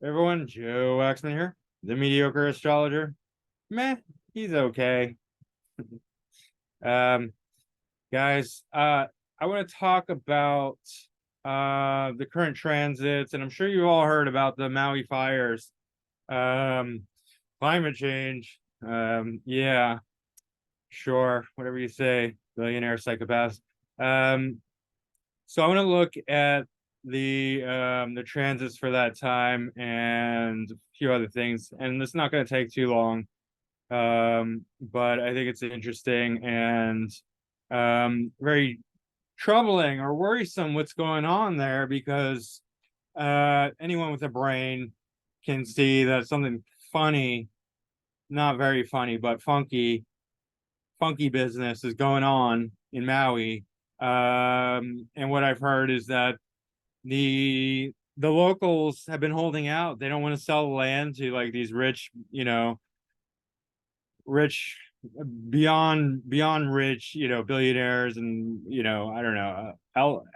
Everyone, Joe Waxman here, the mediocre astrologer. Meh, he's okay. Um, guys, I want to talk about the current transits, and I'm sure you've all heard about the Maui fires. Um, Climate change. Yeah, sure, whatever you say, billionaire psychopaths. Um, so I want to look at the transits for that time and a few other things, and it's not going to take too long. But I think it's interesting and very troubling or worrisome what's going on there because anyone with a brain can see that something funny, not very funny, but funky business is going on in Maui. And what I've heard is that the locals have been holding out. They don't want to sell the land to like these rich, rich beyond rich, billionaires and I don't know,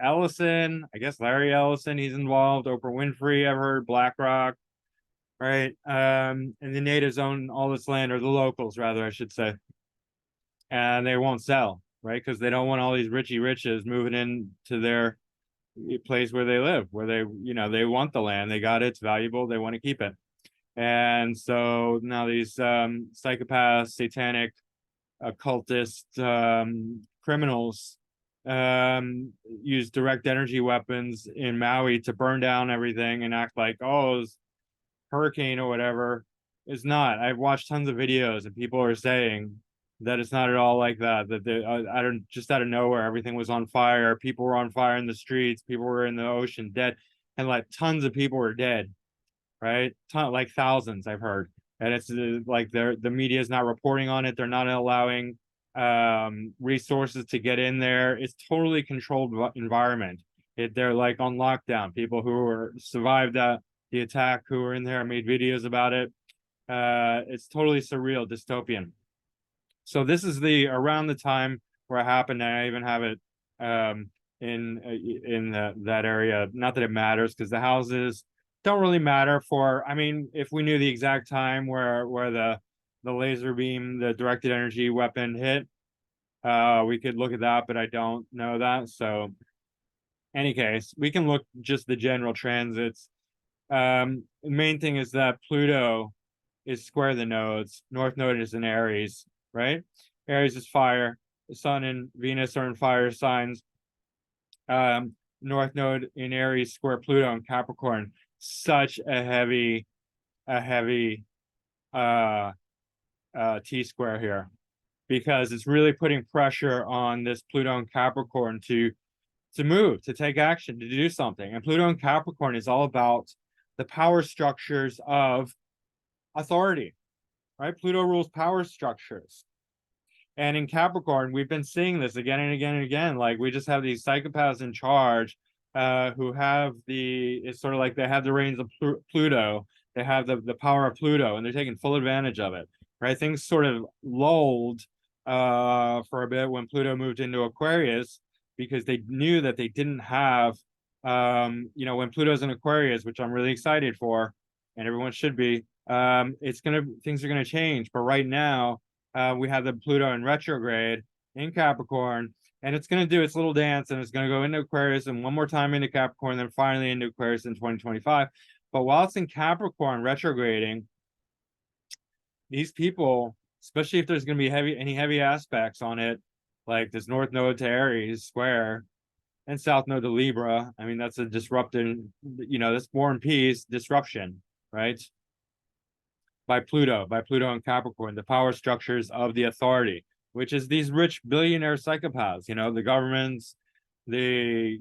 Ellison, I guess Larry Ellison, he's involved. Oprah Winfrey, I've heard, BlackRock, right? And the natives own all this land, or the locals rather, I should say, and they won't sell, right? Because they don't want all these richy riches moving into their place where they live, where they want the land, they got it, it's valuable, they want to keep it. And so now these psychopaths, satanic, occultist criminals use direct energy weapons in Maui to burn down everything and act like, oh, it's hurricane or whatever. It's not. I've watched tons of videos and people are saying that it's not at all like that. That I don't, just out of nowhere, everything was on fire. People were on fire in the streets. People were in the ocean dead, and like tons of people were dead, right? Like thousands, I've heard. And it's like the media is not reporting on it. They're not allowing resources to get in there. It's totally controlled environment. They're like on lockdown. People who were survived the attack, who were in there, made videos about it. It's totally surreal, dystopian. So this is the around the time where it happened, and I even have it in that area. Not that it matters because the houses don't really matter for. I mean, if we knew the exact time where the laser beam, the directed energy weapon hit, we could look at that, but I don't know that. So, any case, we can look just the general transits. The main thing is that Pluto is square the nodes. North node is in Aries, right? Aries is fire. The Sun and Venus are in fire signs. North node in Aries square Pluto and Capricorn. Such a heavy uh T square here because it's really putting pressure on this Pluto and Capricorn to move, to take action, to do something. And Pluto and Capricorn is all about the power structures of authority, right? Pluto rules power structures. And in Capricorn, we've been seeing this again and again and again. Like we just have these psychopaths in charge who have it's sort of like they have the reins of Pluto. They have the power of Pluto and they're taking full advantage of it, right? Things sort of lulled for a bit when Pluto moved into Aquarius because they knew that they didn't have, when Pluto's in Aquarius, which I'm really excited for, and everyone should be, things are gonna change. But right now, we have the Pluto in retrograde in Capricorn, and it's going to do its little dance, and it's going to go into Aquarius and one more time into Capricorn, then finally into Aquarius in 2025. But while it's in Capricorn retrograding, these people, especially if there's going to be any heavy aspects on it, like this North Node to Aries square and South Node to Libra, I mean, that's a disrupting, that's War and Peace disruption, right? By Pluto and Capricorn, the power structures of the authority, which is these rich billionaire psychopaths, the governments, the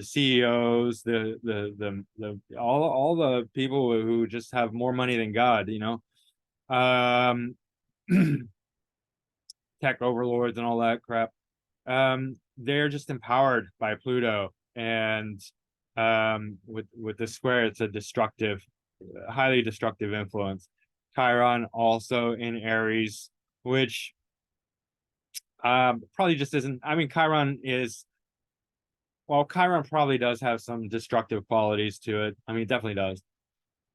CEOs, all the people who just have more money than God, um, tech overlords and all that crap. They're just empowered by Pluto, and with the square, it's a highly destructive influence. Chiron also in Aries, which probably just isn't. I mean, Chiron probably does have some destructive qualities to it. I mean, it definitely does.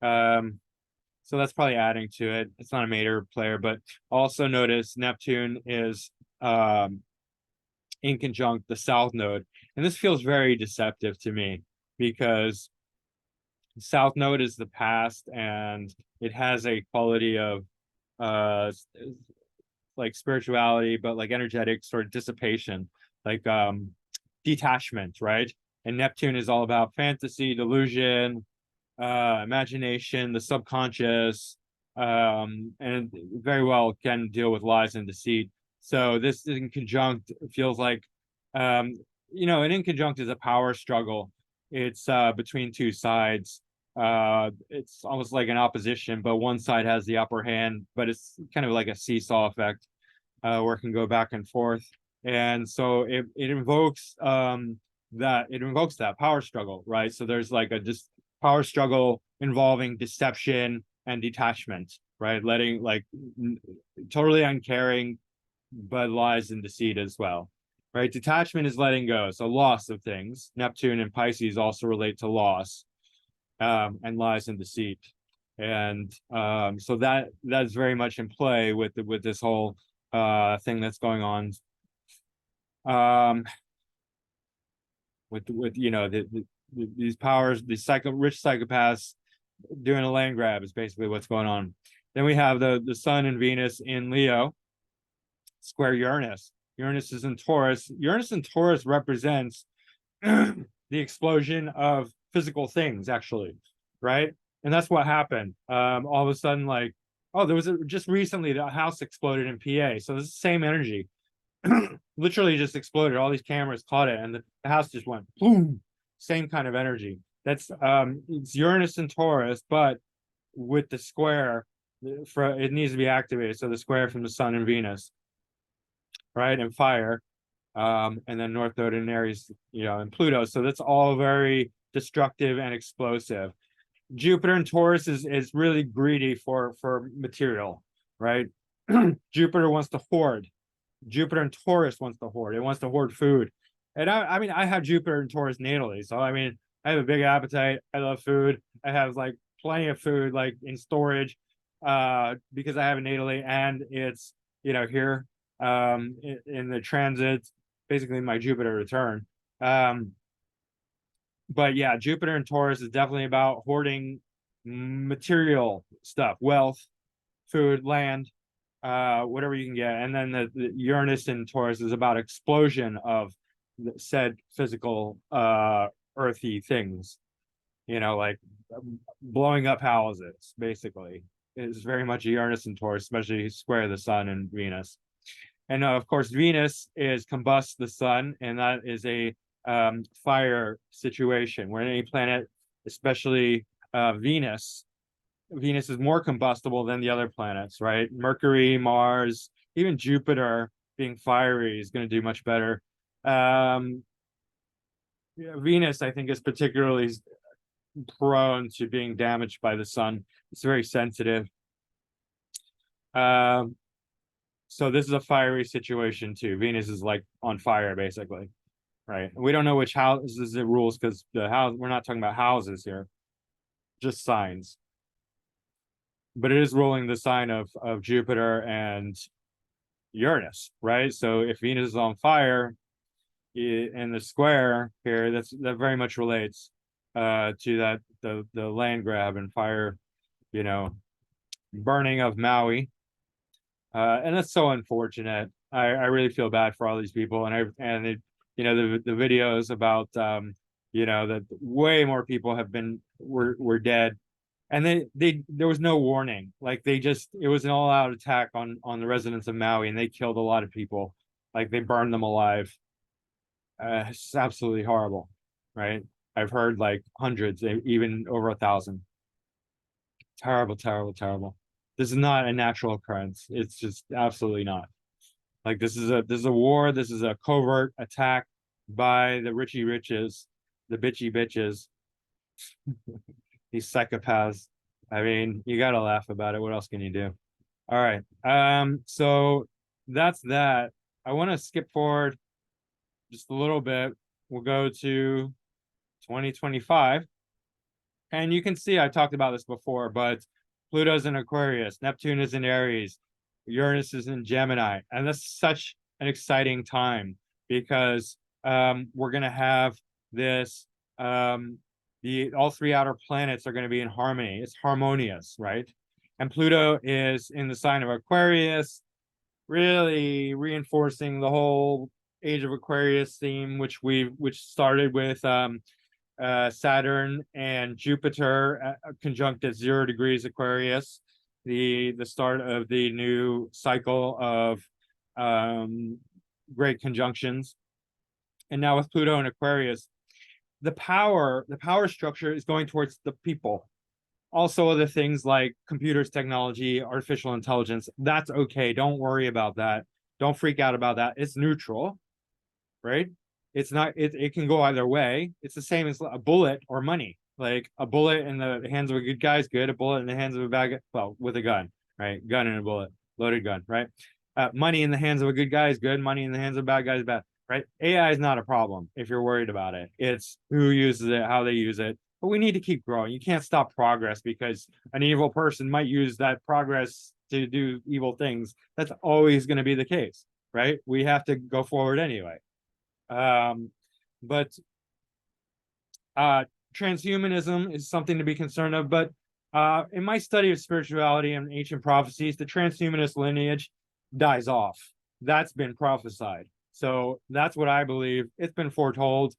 So that's probably adding to it. It's not a major player, but also notice Neptune is in conjunct the south node. And this feels very deceptive to me because south node is the past and it has a quality of uh like spirituality, but like energetic sort of dissipation, like detachment, right? And Neptune is all about fantasy, delusion, imagination, the subconscious, and very well can deal with lies and deceit. So this in conjunct feels like, an in conjunct is a power struggle. It's between two sides. It's almost like an opposition, but one side has the upper hand, but it's kind of like a seesaw effect, where it can go back and forth. And so it invokes that power struggle, right? So there's like a just power struggle involving deception and detachment, right? Letting like totally uncaring, but lies and deceit as well, right? Detachment is letting go, so loss of things. Neptune and Pisces also relate to loss, and lies and deceit, and so that's very much in play with this whole thing that's going on, um, with these powers, these rich psychopaths doing a land grab is basically what's going on. Then we have the Sun and Venus in Leo, square Uranus. Uranus is in Taurus. Uranus in Taurus represents the explosion of physical things, actually, right? And that's what happened. All of a sudden, like, oh, there was just recently the house exploded in PA. So it's the same energy. Literally just exploded. All these cameras caught it, and the house just went boom. Same kind of energy. That's it's Uranus and Taurus, but with the square, for it needs to be activated. So the square from the Sun and Venus, right, and fire, and then North Node in Aries, and Pluto. So that's all very destructive and explosive. Jupiter and Taurus is really greedy for material, right? Jupiter wants to hoard. Jupiter and Taurus wants to hoard. It wants to hoard food. And I mean, I have Jupiter and Taurus natally. So, I mean, I have a big appetite. I love food. I have like plenty of food, like in storage, because I have it natally, and it's, here, in the transits, basically my Jupiter return. But yeah, Jupiter and Taurus is definitely about hoarding material stuff, wealth, food, land, whatever you can get. And then the Uranus in Taurus is about explosion of said physical, earthy things, like blowing up houses, basically. It's very much a Uranus in Taurus, especially square the Sun and Venus. And of course, Venus is combust the Sun, and that is a fire situation where any planet, especially Venus is more combustible than the other planets, right? Mercury, Mars, even Jupiter being fiery is going to do much better. Venus, I think, is particularly prone to being damaged by the sun. It's very sensitive. So this is a fiery situation too. Venus is like on fire, basically, right? We don't know which houses it rules because we're not talking about houses here, just signs. But it is ruling the sign of Jupiter and Uranus, right? So if Venus is on fire in the square here, that very much relates to that the land grab and fire, burning of Maui, and that's so unfortunate. I really feel bad for all these people, and the videos about that way more people were dead, and there was no warning. Like it was an all out attack on the residents of Maui, and they killed a lot of people. Like they burned them alive. It's absolutely horrible, right? I've heard like hundreds, even over 1,000. Terrible, terrible, terrible. This is not a natural occurrence. It's just absolutely not. Like this is a war. This is a covert attack by the richy riches, the bitchy bitches, these psychopaths. I mean, you gotta laugh about it. What else can you do? All right. So that's that. I want to skip forward just a little bit. We'll go to 2025. And you can see I talked about this before, but Pluto's in Aquarius, Neptune is in Aries, Uranus is in Gemini, and that's such an exciting time because we're going to have this the all three outer planets are going to be in harmony. It's harmonious, right? And Pluto is in the sign of Aquarius, really reinforcing the whole Age of Aquarius theme, which started with Saturn and Jupiter conjunct at 0 degrees Aquarius, the start of the new cycle of great conjunctions. And now with Pluto and Aquarius, the power structure is going towards the people. Also, other things like computers, technology, artificial intelligence, that's okay. Don't worry about that. Don't freak out about that. It's neutral, right? It's not, it can go either way. It's the same as a bullet or money. Like a bullet in the hands of a good guy is good. A bullet in the hands of a bad guy, well, with a gun, right? Gun and a bullet, loaded gun, right? Money in the hands of a good guy is good. Money in the hands of a bad guy is bad, right? AI is not a problem if you're worried about it. It's who uses it, how they use it. But we need to keep growing. You can't stop progress because an evil person might use that progress to do evil things. That's always going to be the case, right? We have to go forward anyway. But transhumanism is something to be concerned of. But in my study of spirituality and ancient prophecies, the transhumanist lineage dies off. That's been prophesied. So that's what I believe. It's been foretold.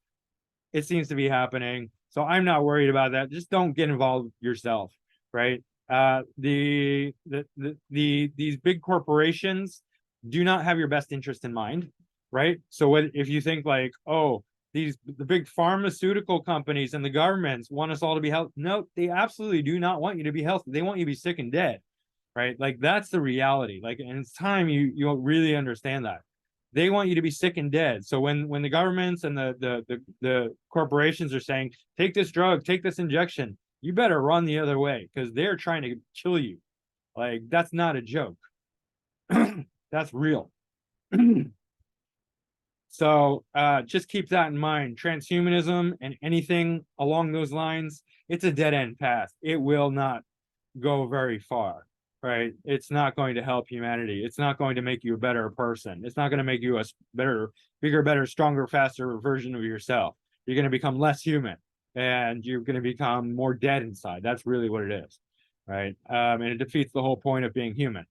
It seems to be happening. So I'm not worried about that. Just don't get involved yourself, right? These big corporations do not have your best interest in mind, right? So if you think like, oh, the big pharmaceutical companies and the governments want us all to be healthy, no, they absolutely do not want you to be healthy. They want you to be sick and dead, right? Like that's the reality. Like, and it's time you'll really understand that. They want you to be sick and dead. So when the governments and the corporations are saying, take this drug, take this injection, you better run the other way because they're trying to kill you. Like that's not a joke. That's real. So just keep that in mind. Transhumanism and anything along those lines, it's a dead end path. It will not go very far, right? It's not going to help humanity. It's not going to make you a better person. It's not going to make you a better, bigger, better, stronger, faster version of yourself. You're going to become less human and you're going to become more dead inside. That's really what it is, right? And it defeats the whole point of being human.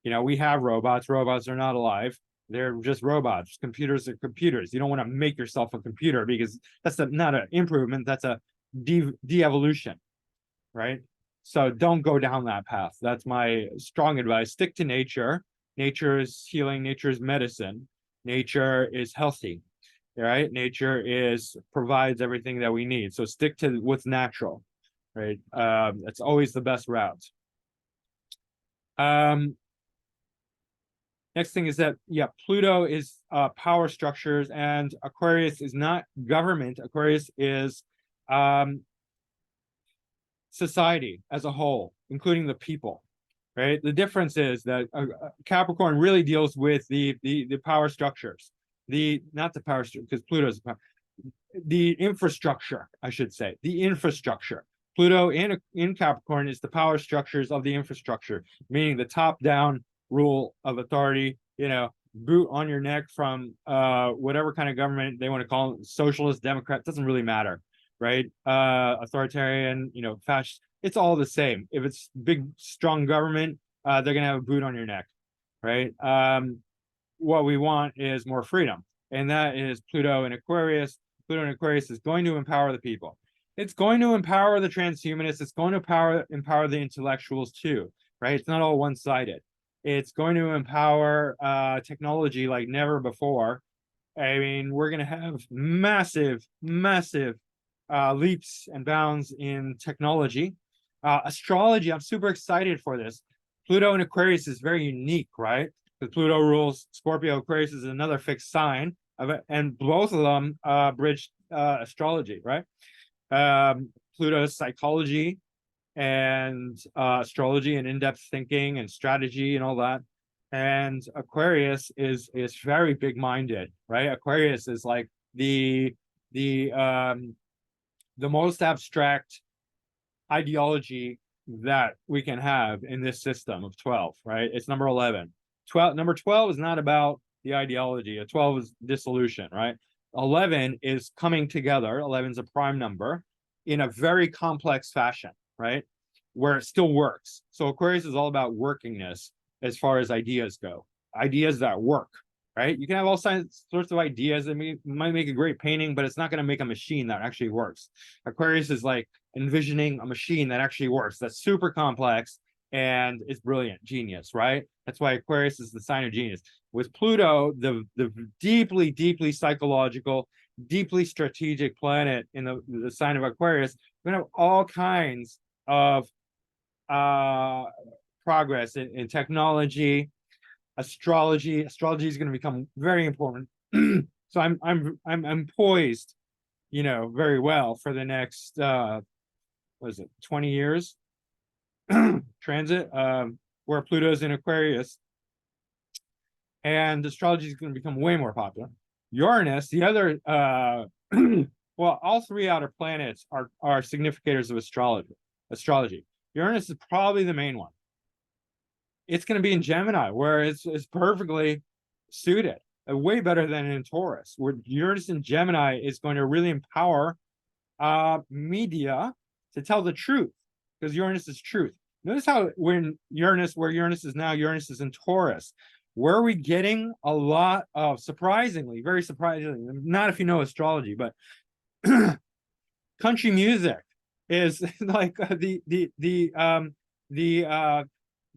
You know, we have robots. Robots are not alive. They're just robots. Computers are computers. You don't want to make yourself a computer because that's not an improvement. That's a de-evolution, right? So don't go down that path. That's my strong advice. Stick to nature. Nature is healing. Nature is medicine. Nature is healthy, right? Nature provides everything that we need. So stick to what's natural, right? That's always the best route. Next thing is that, yeah, Pluto is power structures and Aquarius is not government. Aquarius is society as a whole, including the people, right? The difference is that Capricorn really deals with the power structures, not the power structure, because Pluto's the infrastructure, I should say, the infrastructure. Pluto in Capricorn is the power structures of the infrastructure, meaning the top-down rule of authority, you know, boot on your neck from whatever kind of government they want to call it, socialist, Democrat, doesn't really matter, right? Authoritarian, you know, fascist, it's all the same. If it's big, strong government, they're going to have a boot on your neck, right? What we want is more freedom, and that is Pluto in Aquarius. Pluto in Aquarius is going to empower the people. It's going to empower the transhumanists. It's going to empower the intellectuals too, right? It's not all one-sided. It's going to empower technology like never before. I mean, we're going to have massive, massive leaps and bounds in technology. Astrology, I'm super excited for this. Pluto in Aquarius is very unique, right? Because Pluto rules Scorpio. Aquarius is another fixed sign of it, and both of them bridge astrology, right? Pluto's psychology and astrology and in-depth thinking and strategy and all that. And Aquarius is very big-minded, right? Aquarius is like the most abstract ideology that we can have in this system of 12, right? It's number 11. Number 12 is not about the ideology. A 12 is dissolution, right? 11 is coming together. 11 is a prime number in a very complex fashion, right? Where it still works. So Aquarius is all about workingness as far as ideas go. Ideas that work, right? You can have all sorts of ideas that might make a great painting, but it's not going to make a machine that actually works. Aquarius is like envisioning a machine that actually works, that's super complex and is brilliant, genius, right? That's why Aquarius is the sign of genius. With Pluto, the deeply, deeply psychological, deeply strategic planet in the sign of Aquarius, we're going to have all kinds of progress in technology, astrology. Astrology is going to become very important. So I'm poised, very well for the next what is it, 20 years transit, where Pluto's in Aquarius, and astrology is going to become way more popular. Uranus, the other well, all three outer planets are significators of astrology. Uranus is probably the main one. It's going to be in Gemini, where it's perfectly suited, way better than in Taurus, where Uranus in Gemini is going to really empower media to tell the truth, because Uranus is truth. Notice how where Uranus is now, Uranus is in Taurus. Where are we getting a lot of, very surprisingly, not if you know astrology, but country music is like the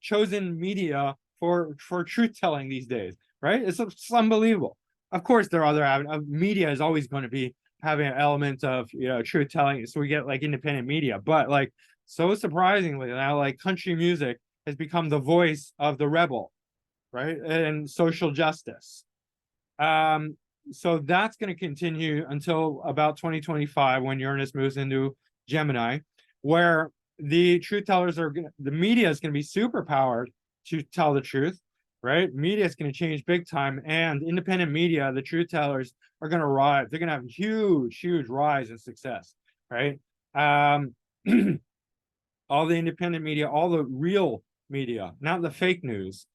chosen media for truth telling these days, right? It's unbelievable. Of course, there are other media is always going to be having an element of truth telling, so we get like independent media, but like so surprisingly now, like country music has become the voice of the rebel, right, and social justice. So that's going to continue until about 2025, when Uranus moves into Gemini, where the truth tellers the media is going to be super powered to tell the truth, right? Media is going to change big time, and independent media, the truth tellers, are going to rise. They're going to have huge rise in success, right? All the independent media, all the real media, not the fake news.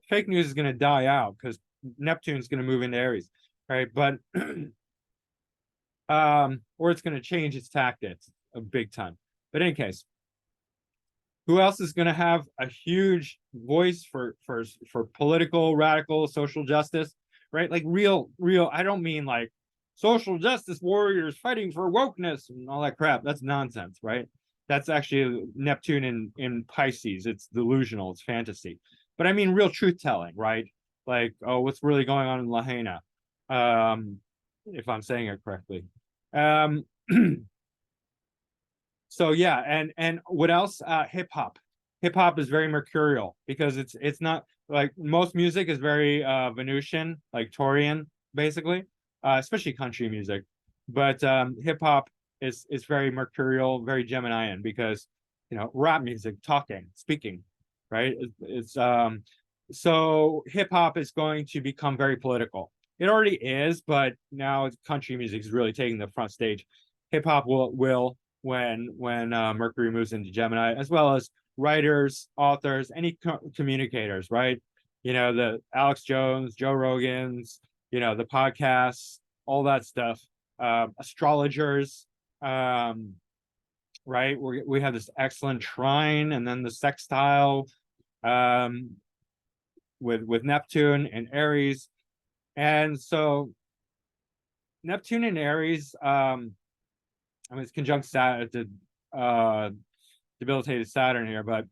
Fake news is going to die out because Neptune's going to move into Aries, right? But or it's going to change its tactics a big time. But in any case, who else is going to have a huge voice for political, radical, social justice, right? Like real. I don't mean like social justice warriors fighting for wokeness and all that crap. That's nonsense, right? That's actually Neptune in Pisces. It's delusional. It's fantasy. But I mean real truth telling, right? Like, oh, what's really going on in Lahaina? If I'm saying it correctly. So yeah, and what else? Hip hop. Hip hop is very mercurial because it's not like most music is very Venusian, like Taurian, basically, especially country music. But hip hop is very mercurial, very Geminian, because rap music, talking, speaking, right? It's so hip hop is going to become very political. It already is, but now country music is really taking the front stage. Hip hop will when Mercury moves into Gemini, as well as writers, authors, any communicators, right? The Alex Jones, Joe Rogans, the podcasts, all that stuff. Astrologers, right? We have this excellent trine, and then the sextile with Neptune and Aries. And so Neptune and Aries, it's conjunct Saturn, debilitated Saturn here, but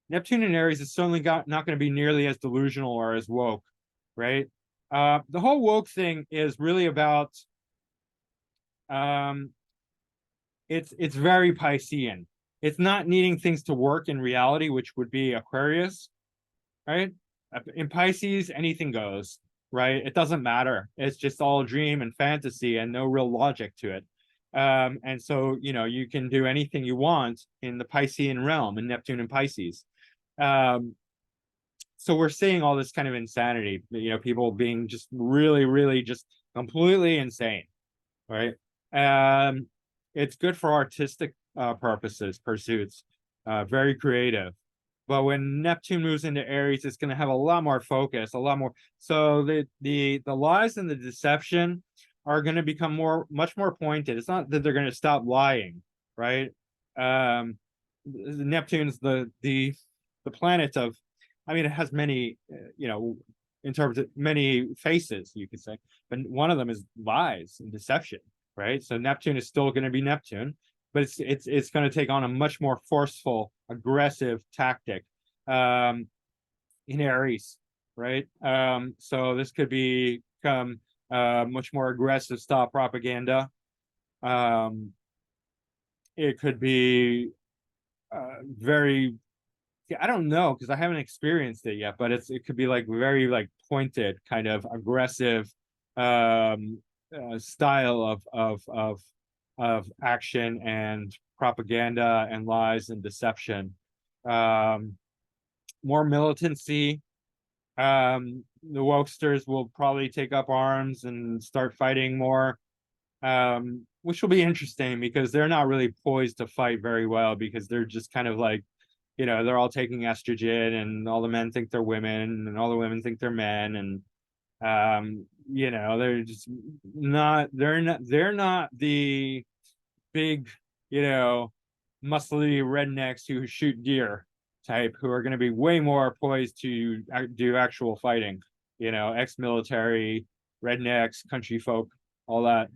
Neptune and Aries is certainly not going to be nearly as delusional or as woke, right? The whole woke thing is really about it's very Piscean. It's not needing things to work in reality, which would be Aquarius, right? In Pisces, anything goes, right? It doesn't matter. It's just all dream and fantasy and no real logic to it. And so, you can do anything you want in the Piscean realm, in Neptune and Pisces. So we're seeing all this kind of insanity, people being just really, really just completely insane, right? it's good for artistic pursuits, very creative. But when Neptune moves into Aries, it's going to have a lot more focus, a lot more. So the lies and the deception are going to become much more pointed. It's not that they're going to stop lying, right? Neptune's the planet of, I mean, it has many, in terms of many faces, you could say, but one of them is lies and deception, right? So Neptune is still going to be Neptune, but it's going to take on a much more forceful, aggressive tactic in Aries, right? So this could become much more aggressive style propaganda. It could be very, I don't know, because I haven't experienced it yet, but it could be like very like pointed, kind of aggressive style of action and propaganda and lies and deception. More militancy. The wokesters will probably take up arms and start fighting more, which will be interesting because they're not really poised to fight very well, because they're just kind of like, they're all taking estrogen, and all the men think they're women, and all the women think they're men, and they're just not, they're not the big, muscly rednecks who shoot deer type, who are going to be way more poised to do actual fighting, ex-military, rednecks, country folk, all that.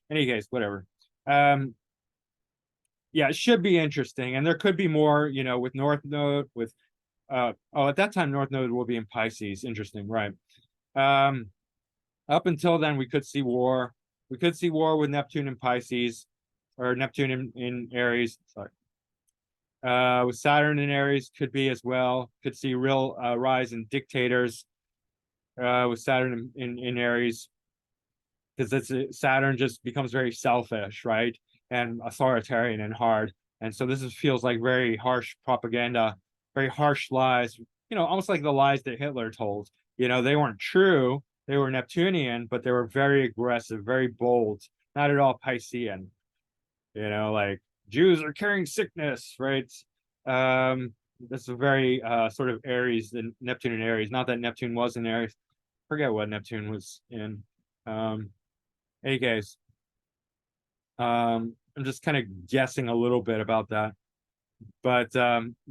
Any case, whatever. Yeah, it should be interesting, and there could be more, with North Node, with at that time North Node will be in Pisces. Interesting, right? Up until then, we could see war. We could see war with Neptune in Pisces, or Neptune in Aries. Sorry. With Saturn in Aries, could be as well. Could see real rise in dictators with Saturn in Aries, because Saturn just becomes very selfish, right, and authoritarian and hard. And so feels like very harsh propaganda, very harsh lies, almost like the lies that Hitler told. They weren't true, they were Neptunian, but they were very aggressive, very bold, not at all Piscean. Like, Jews are carrying sickness, right? This is a very sort of Aries, and Neptune and Aries. Not that Neptune was in Aries. Forget what Neptune was in. Any case, I'm just kind of guessing a little bit about that, but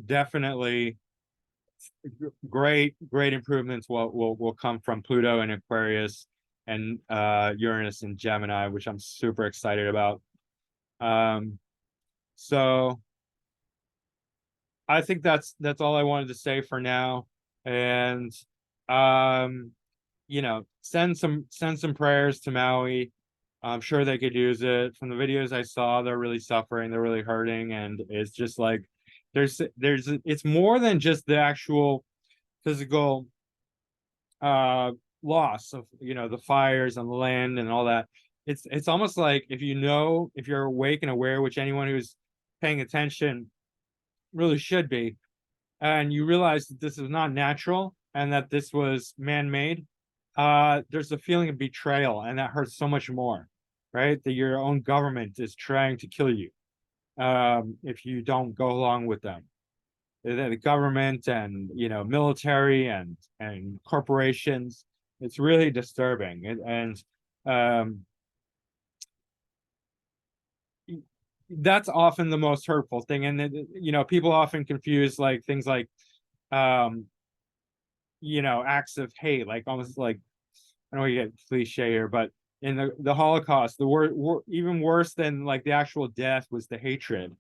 definitely great improvements will come from Pluto and Aquarius, and Uranus and Gemini, which I'm super excited about. So I think that's all I wanted to say for now. And send some prayers to Maui. I'm sure they could use it. From the videos I saw, they're really suffering, they're really hurting, and it's just like it's more than just the actual physical loss of the fires on the land and all that. It's almost like, if you're awake and aware, which anyone who's paying attention really should be, and you realize that this is not natural and that this was man-made, there's a feeling of betrayal, and that hurts so much more, right? That your own government is trying to kill you if you don't go along with them. The government and military and corporations, it's really disturbing. And that's often the most hurtful thing. And people often confuse like things like acts of hate, like almost like, I don't want to get cliche here, but in the Holocaust, even worse than like the actual death was the hatred.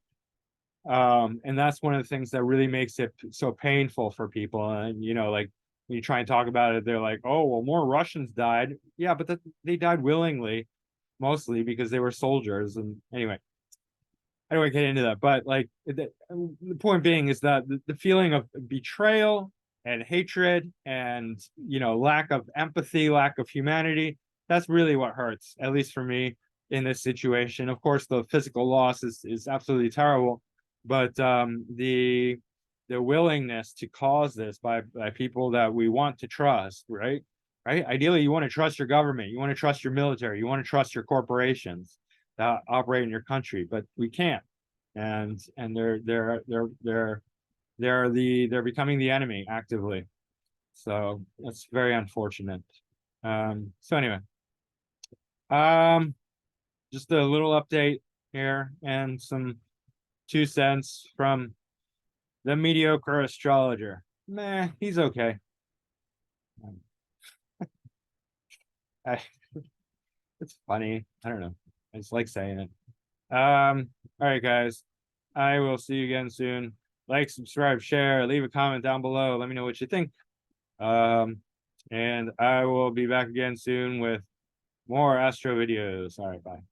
And that's one of the things that really makes it so painful for people. And like, when you try and talk about it, they're like, oh well, more Russians died. Yeah, but they died willingly, mostly because they were soldiers. And anyway, I don't want to get into that, but like the point being is that the feeling of betrayal and hatred and lack of empathy, lack of humanity, that's really what hurts, at least for me, in this situation. Of course, the physical loss is absolutely terrible, but the willingness to cause this by people that we want to trust, right? Ideally, you want to trust your government, you want to trust your military, you want to trust your corporations. to operate in your country, but we can't. And they're becoming the enemy actively. So that's very unfortunate. So anyway, just a little update here and some 2 cents from the mediocre astrologer. Meh, he's okay. I, it's funny. I don't know. I just like saying it. All right, guys. I will see you again soon. Like, subscribe, share, leave a comment down below. Let me know what you think. And I will be back again soon with more Astro videos. All right, bye.